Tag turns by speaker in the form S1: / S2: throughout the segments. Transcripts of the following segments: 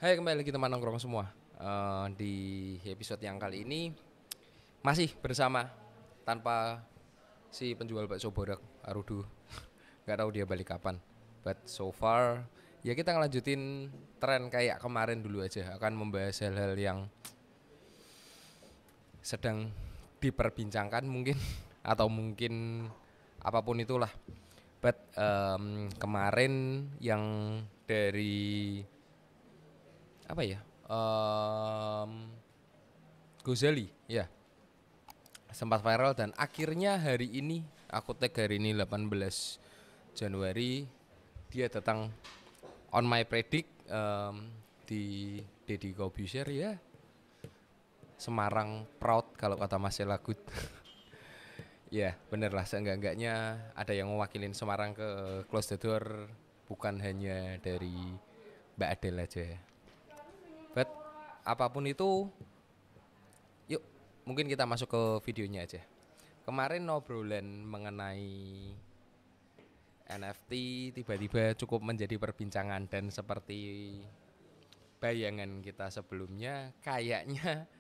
S1: Hai, kembali lagi teman nongkrong semua. Di episode yang kali ini masih bersama tanpa si penjual bakso borak Arudu. Gak tahu dia balik kapan. But so far ya kita ngelanjutin tren kayak kemarin dulu aja. Akan membahas hal-hal yang sedang diperbincangkan mungkin atau mungkin apapun itulah. But kemarin yang dari apa ya? Gozali ya sempat viral dan akhirnya hari ini aku tag hari ini 18 Januari dia datang on my predict di Deddy Corbuzier ya. Semarang proud kalau kata Mas Selagut. Ya bener lah, seenggak-enggaknya ada yang mewakilin Semarang ke close the door, bukan hanya dari Mbak Adele aja. But apapun itu, yuk mungkin kita masuk ke videonya aja. Kemarin obrolan mengenai NFT tiba-tiba cukup menjadi perbincangan dan seperti bayangan kita sebelumnya kayaknya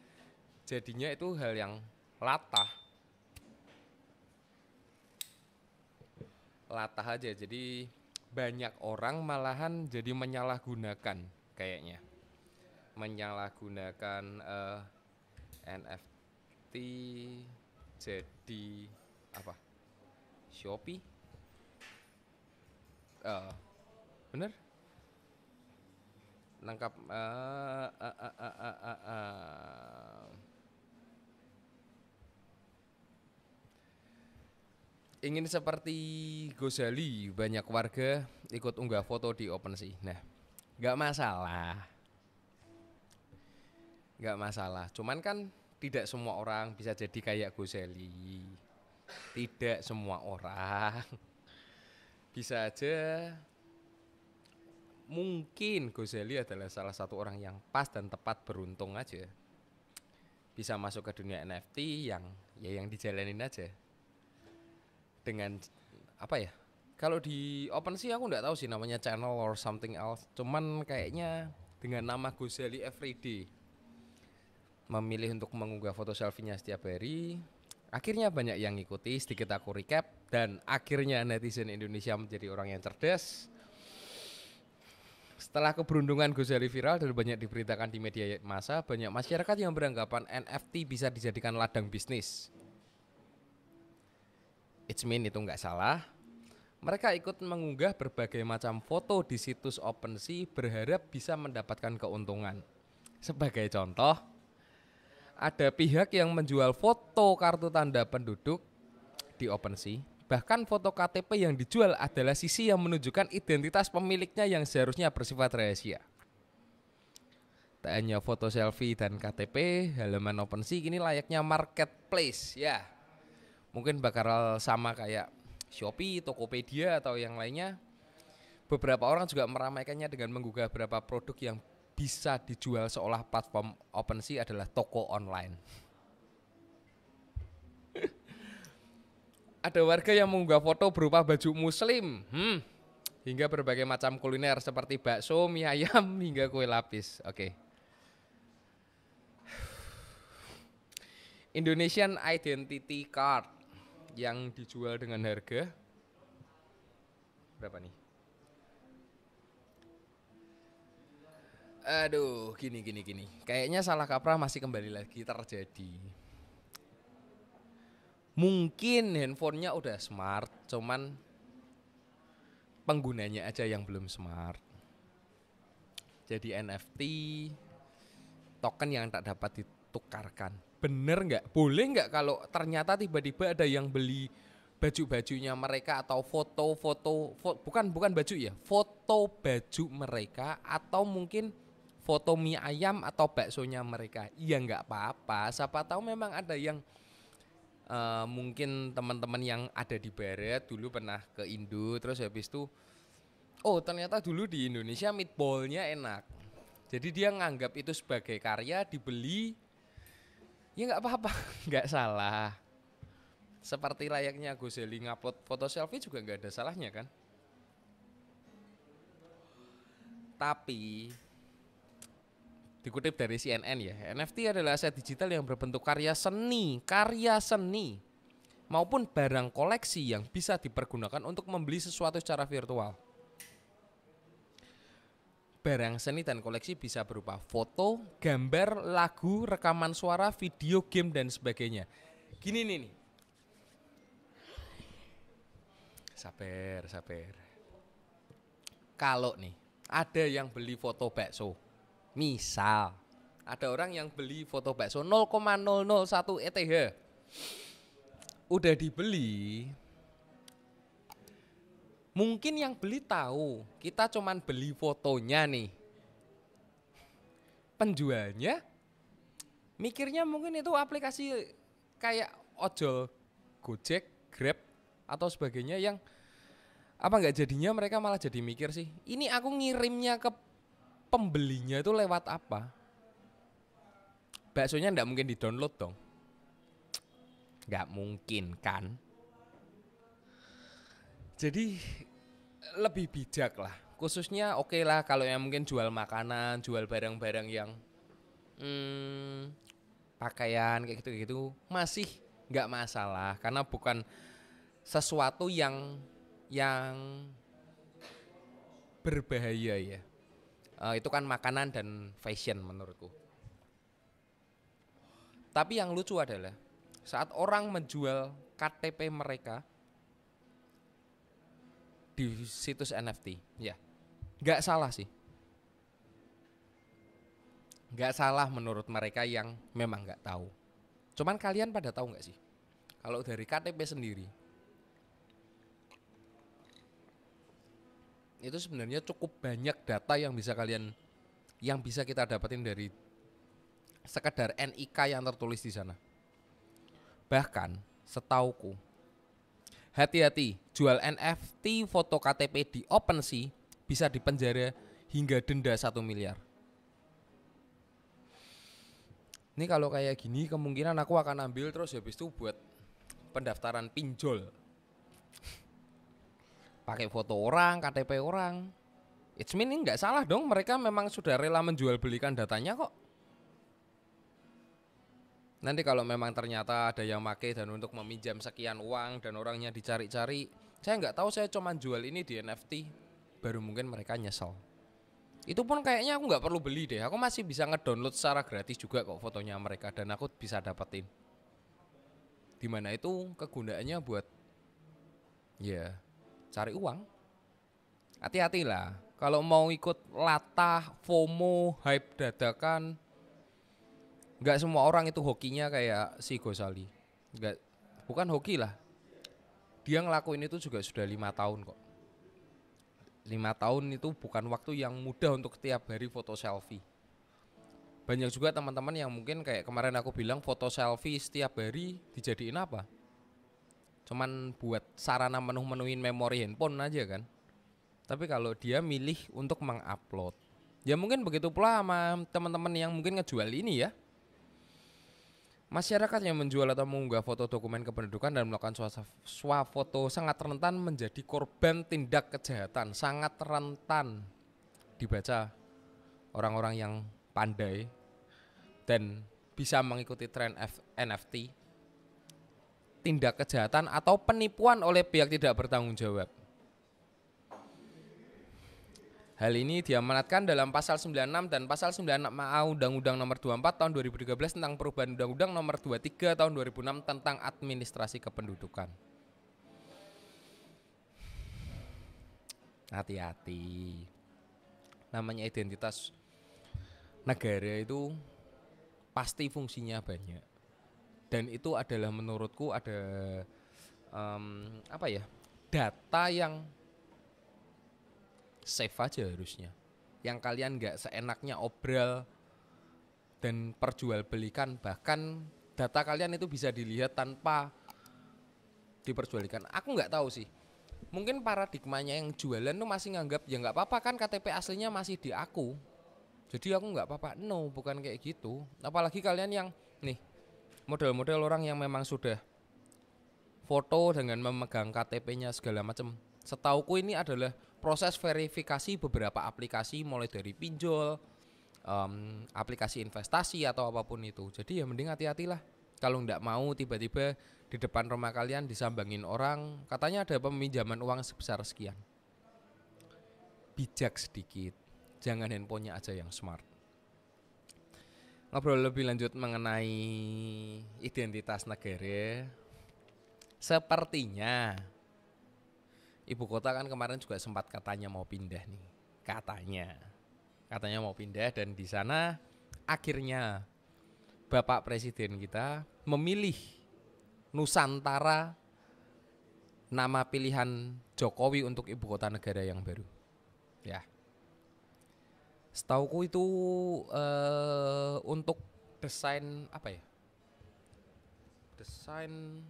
S1: jadinya itu hal yang latah aja, jadi banyak orang malahan jadi menyalahgunakan, kayaknya menyalahgunakan NFT jadi apa, Shopee, bener nangkap ingin seperti Gozali, banyak warga ikut unggah foto di OpenSea. Nah, nggak masalah, cuman kan tidak semua orang bisa jadi kayak Gozali, tidak semua orang bisa aja. Mungkin Gozali adalah salah satu orang yang pas dan tepat, beruntung aja bisa masuk ke dunia NFT yang dijalanin aja dengan apa ya, kalau di OpenSea aku nggak tahu sih namanya channel or something else, cuman kayaknya dengan nama Gozali Everyday memilih untuk mengunggah foto selfie-nya setiap hari, akhirnya banyak yang ngikuti. Sedikit aku recap, dan akhirnya netizen Indonesia menjadi orang yang cerdas. Setelah keberuntungan Gozali viral dan banyak diberitakan di media massa, banyak masyarakat yang beranggapan NFT bisa dijadikan ladang bisnis. It's mean itu nggak salah. Mereka ikut mengunggah berbagai macam foto di situs OpenSea berharap bisa mendapatkan keuntungan. Sebagai contoh, ada pihak yang menjual foto kartu tanda penduduk di OpenSea. Bahkan foto KTP yang dijual adalah sisi yang menunjukkan identitas pemiliknya yang seharusnya bersifat rahasia. Tak hanya foto selfie dan KTP, halaman OpenSea kini layaknya marketplace ya. Mungkin bakal sama kayak Shopee, Tokopedia atau yang lainnya. Beberapa orang juga meramaikannya dengan menggugah beberapa produk yang bisa dijual seolah platform OpenSea adalah toko online. Ada warga yang mengunggah foto berupa baju muslim, hingga berbagai macam kuliner seperti bakso, mie ayam, hingga kue lapis. Oke. Indonesian Identity Card yang dijual dengan harga berapa nih? Aduh, gini. Kayaknya salah kaprah masih kembali lagi terjadi. Mungkin handphonenya udah smart, cuman penggunanya aja yang belum smart. Jadi NFT token yang tak dapat ditukarkan. Bener nggak? Boleh nggak kalau ternyata tiba-tiba ada yang beli baju-bajunya mereka atau bukan baju ya, foto baju mereka atau mungkin foto mie ayam atau baksonya mereka. Ya nggak apa-apa. Siapa tahu memang ada yang mungkin teman-teman yang ada di barat dulu pernah ke Indo, terus habis itu oh ternyata dulu di Indonesia meatballnya enak. Jadi dia nganggap itu sebagai karya, dibeli. Ya nggak apa-apa, nggak salah. Seperti layaknya Gozali ngupload foto selfie juga nggak ada salahnya kan. Tapi Dikutip dari CNN ya, NFT adalah aset digital yang berbentuk karya seni maupun barang koleksi yang bisa dipergunakan untuk membeli sesuatu secara virtual. Barang seni dan koleksi bisa berupa foto, gambar, lagu, rekaman suara, video, game, dan sebagainya. Gini nih. Sabar. Kalau nih, ada yang beli foto bakso. Misal, ada orang yang beli foto bakso 0,001 ETH. Udah dibeli. Mungkin yang beli tahu, kita cuman beli fotonya nih. Penjualnya mikirnya mungkin itu aplikasi kayak ojol, Gojek, Grab atau sebagainya yang apa nggak jadinya mereka malah jadi mikir sih, ini aku ngirimnya ke pembelinya itu lewat apa? Baksonya nggak mungkin di-download dong. Nggak mungkin kan? Jadi lebih bijak lah. Khususnya oke lah kalau yang mungkin jual makanan, jual barang-barang yang pakaian kayak gitu-gitu masih nggak masalah karena bukan sesuatu yang berbahaya ya. Itu kan makanan dan fashion menurutku. Tapi yang lucu adalah saat orang menjual KTP mereka di situs NFT, ya nggak salah sih, nggak salah menurut mereka yang memang nggak tahu. Cuman kalian pada tahu nggak sih, kalau dari KTP sendiri itu sebenarnya cukup banyak data yang bisa kita dapetin dari sekedar NIK yang tertulis di sana. Bahkan setauku, hati-hati, jual NFT foto KTP di OpenSea bisa dipenjara hingga denda 1 miliar. Ini kalau kayak gini kemungkinan aku akan ambil terus habis itu buat pendaftaran pinjol. Pakai foto orang, KTP orang. It's mean ini nggak salah dong, mereka memang sudah rela menjual belikan datanya kok. Nanti kalau memang ternyata ada yang make dan untuk meminjam sekian uang dan orangnya dicari-cari, saya nggak tahu, saya cuma jual ini di NFT, baru mungkin mereka nyesel. Itu pun kayaknya aku nggak perlu beli deh, aku masih bisa ngedownload secara gratis juga kok fotonya mereka dan aku bisa dapetin. Dimana itu kegunaannya buat ya cari uang. Hati-hatilah kalau mau ikut latah, FOMO, hype dadakan. Nggak semua orang itu hokinya kayak si Gosali. Bukan hoki lah. Dia ngelakuin itu juga sudah 5 tahun kok. 5 tahun itu bukan waktu yang mudah untuk setiap hari foto selfie. Banyak juga teman-teman yang mungkin kayak kemarin aku bilang foto selfie setiap hari dijadiin apa? Cuman buat sarana menuhin memori handphone aja kan. Tapi kalau dia milih untuk mengupload, ya mungkin begitu pula sama teman-teman yang mungkin ngejual ini ya. Masyarakat yang menjual atau mengunggah foto dokumen kependudukan dan melakukan swafoto sangat rentan menjadi korban tindak kejahatan, sangat rentan. Dibaca orang-orang yang pandai dan bisa mengikuti tren NFT, tindak kejahatan atau penipuan oleh pihak tidak bertanggung jawab. Hal ini diamanatkan dalam pasal 96 dan pasal 96A Undang-Undang Nomor 24 Tahun 2013 tentang perubahan Undang-Undang Nomor 23 Tahun 2006 tentang administrasi kependudukan. Hati-hati. Namanya identitas negara itu pasti fungsinya banyak. Dan itu adalah menurutku ada data yang safe aja harusnya, yang kalian nggak seenaknya obral dan perjualbelikan, bahkan data kalian itu bisa dilihat tanpa diperjualbelikan. Aku nggak tahu sih, mungkin paradigmanya yang jualan tuh masih nganggap ya nggak apa-apa kan KTP aslinya masih di aku, jadi aku nggak apa-apa. No, bukan kayak gitu. Apalagi kalian yang nih model-model orang yang memang sudah foto dengan memegang KTP-nya segala macam. Setauku ini adalah proses verifikasi beberapa aplikasi mulai dari pinjol, aplikasi investasi atau apapun itu. Jadi ya mending hati-hatilah. Kalau nggak mau tiba-tiba di depan rumah kalian disambangin orang, katanya ada peminjaman uang sebesar sekian. Bijak sedikit, jangan handphonenya aja yang smart. Ngobrol lebih lanjut mengenai identitas negara. Sepertinya ibu kota kan kemarin juga sempat katanya mau pindah nih. Katanya mau pindah, dan di sana akhirnya Bapak Presiden kita memilih Nusantara, nama pilihan Jokowi untuk ibu kota negara yang baru. Ya. Setauku itu untuk desain apa ya? Desain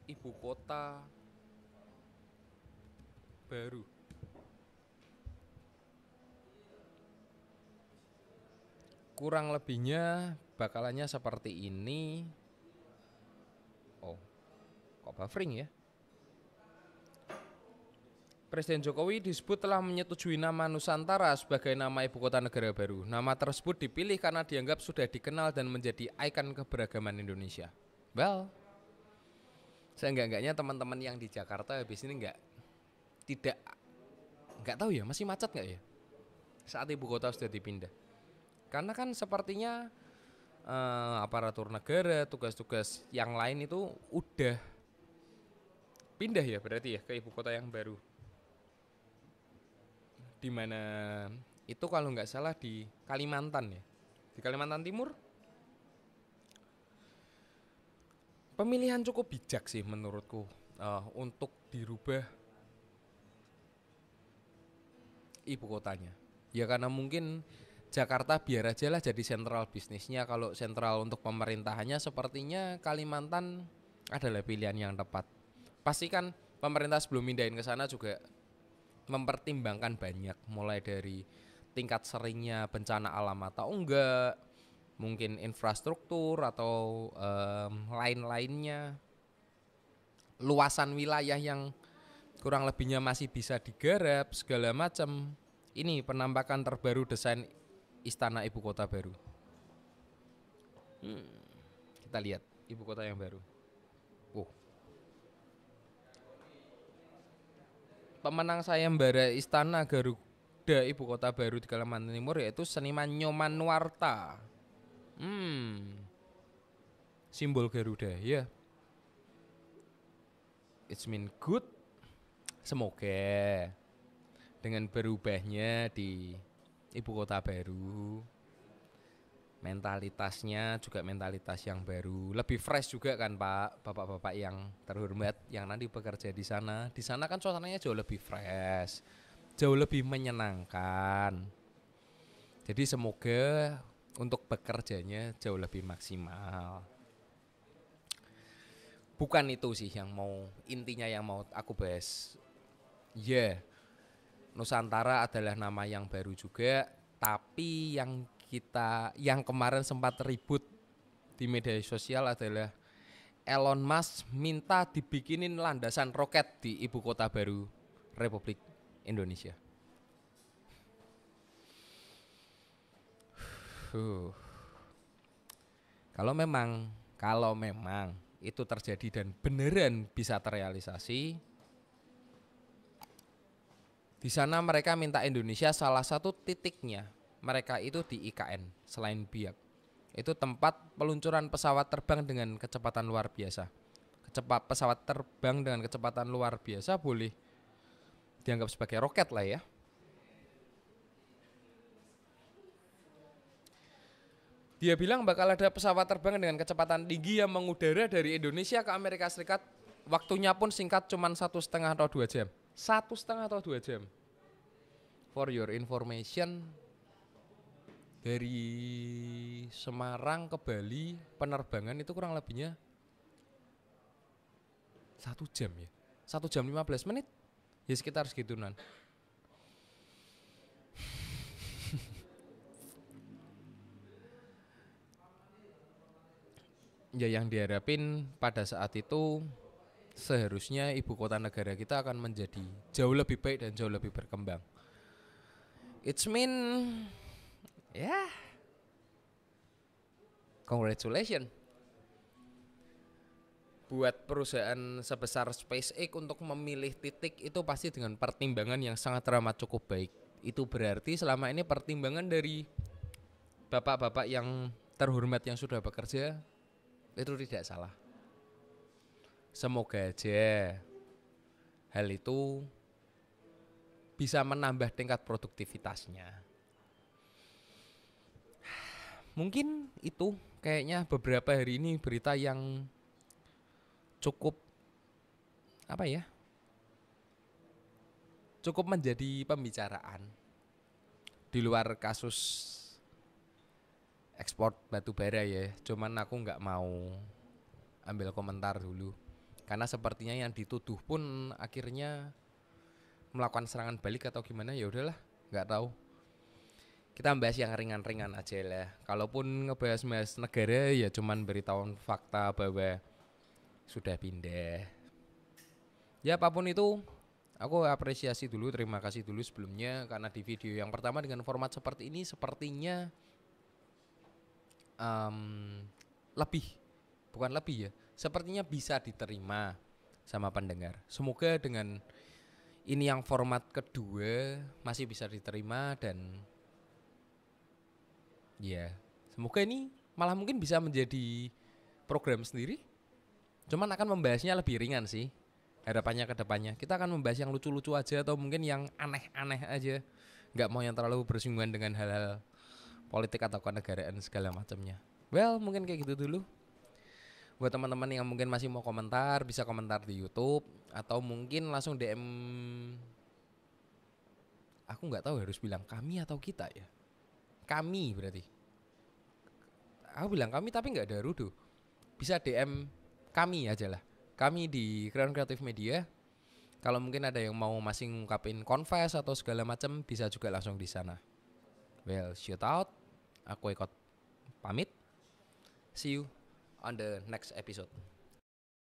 S1: ibu kota baru. Kurang lebihnya bakalannya seperti ini. Oh, kok buffering ya? Presiden Jokowi disebut telah menyetujui nama Nusantara sebagai nama ibu kota negara baru. Nama tersebut dipilih karena dianggap sudah dikenal dan menjadi ikon keberagaman Indonesia. Well, seenggak-enggaknya teman-teman yang di Jakarta habis ini nggak tahu ya, masih macet nggak ya saat ibu kota sudah dipindah. Karena kan sepertinya aparatur negara, tugas-tugas yang lain itu udah pindah ya berarti ya ke ibu kota yang baru. Di mana itu kalau nggak salah di Kalimantan ya, di Kalimantan Timur. Pemilihan cukup bijak sih menurutku untuk dirubah ibu kotanya. Ya karena mungkin Jakarta biar aja lah jadi sentral bisnisnya. Kalau sentral untuk pemerintahannya sepertinya Kalimantan adalah pilihan yang tepat. Pasti kan pemerintah sebelum mindahin ke sana juga mempertimbangkan banyak, mulai dari tingkat seringnya bencana alam atau enggak, mungkin infrastruktur atau lain-lainnya, luasan wilayah yang kurang lebihnya masih bisa digarap segala macam. Ini penampakan terbaru desain istana ibu kota baru. Kita lihat ibu kota yang baru. Pemenang sayembara Istana Garuda ibu kota baru di Kalimantan Timur yaitu seniman Nyoman Nuarta. Simbol Garuda ya. It's mean good. Semoga dengan berubahnya di ibu kota baru, mentalitasnya juga mentalitas yang baru, lebih fresh juga kan Pak, bapak-bapak yang terhormat yang nanti bekerja di sana. Di sana kan suasananya jauh lebih fresh, jauh lebih menyenangkan. Jadi semoga untuk bekerjanya jauh lebih maksimal. Bukan itu sih yang mau, intinya yang mau aku bahas. Nusantara adalah nama yang baru juga, tapi yang kemarin sempat ribut di media sosial adalah Elon Musk minta dibikinin landasan roket di ibu kota baru Republik Indonesia. Kalau memang itu terjadi dan beneran bisa terrealisasi, di sana mereka minta Indonesia salah satu titiknya mereka itu di IKN selain Biak. Itu tempat peluncuran pesawat terbang dengan kecepatan luar biasa. Pesawat terbang dengan kecepatan luar biasa boleh dianggap sebagai roket lah ya. Dia bilang bakal ada pesawat terbang dengan kecepatan tinggi yang mengudara dari Indonesia ke Amerika Serikat. Waktunya pun singkat, cuma 1,5 atau 2 jam. 1,5 atau 2 jam. For your information, dari Semarang ke Bali penerbangan itu kurang lebihnya 1 jam ya. 1 jam 15 menit. Ya sekitar segituan. Ya yang diharapin pada saat itu seharusnya ibu kota negara kita akan menjadi jauh lebih baik dan jauh lebih berkembang. It's mean Ya, congratulations buat perusahaan sebesar SpaceX untuk memilih titik itu pasti dengan pertimbangan yang sangat teramat cukup baik. Itu berarti selama ini pertimbangan dari bapak-bapak yang terhormat yang sudah bekerja itu tidak salah. Semoga aja hal itu bisa menambah tingkat produktivitasnya. Mungkin itu kayaknya beberapa hari ini berita yang cukup apa ya? Cukup menjadi pembicaraan di luar kasus ekspor batu bara ya. Cuman aku nggak mau ambil komentar dulu karena sepertinya yang dituduh pun akhirnya melakukan serangan balik atau gimana, ya udahlah, nggak tahu. Kita bahas yang ringan-ringan aja lah. Kalaupun ngebahas negara ya cuman beritahuan fakta bahwa sudah pindah. Ya apapun itu, aku apresiasi dulu, terima kasih dulu sebelumnya karena di video yang pertama dengan format seperti ini sepertinya lebih, bukan lebih ya, sepertinya bisa diterima sama pendengar. Semoga dengan ini yang format kedua masih bisa diterima dan ya semoga ini malah mungkin bisa menjadi program sendiri. Cuman akan membahasnya lebih ringan sih. Harapannya ke depannya kita akan membahas yang lucu-lucu aja atau mungkin yang aneh-aneh aja. Nggak mau yang terlalu bersinggungan dengan hal-hal politik atau kenegaraan segala macamnya. Well, mungkin kayak gitu dulu. Buat teman-teman yang mungkin masih mau komentar, bisa komentar di YouTube atau mungkin langsung DM. Aku nggak tahu harus bilang kami atau kita ya. Kami berarti. Aku bilang kami tapi nggak ada Rudo. Bisa DM kami aja lah. Kami di Crown Creative Media. Kalau mungkin ada yang mau masih ngungkapin confess atau segala macam bisa juga langsung di sana. Well, shout out. Aku ikut pamit. See you on the next episode.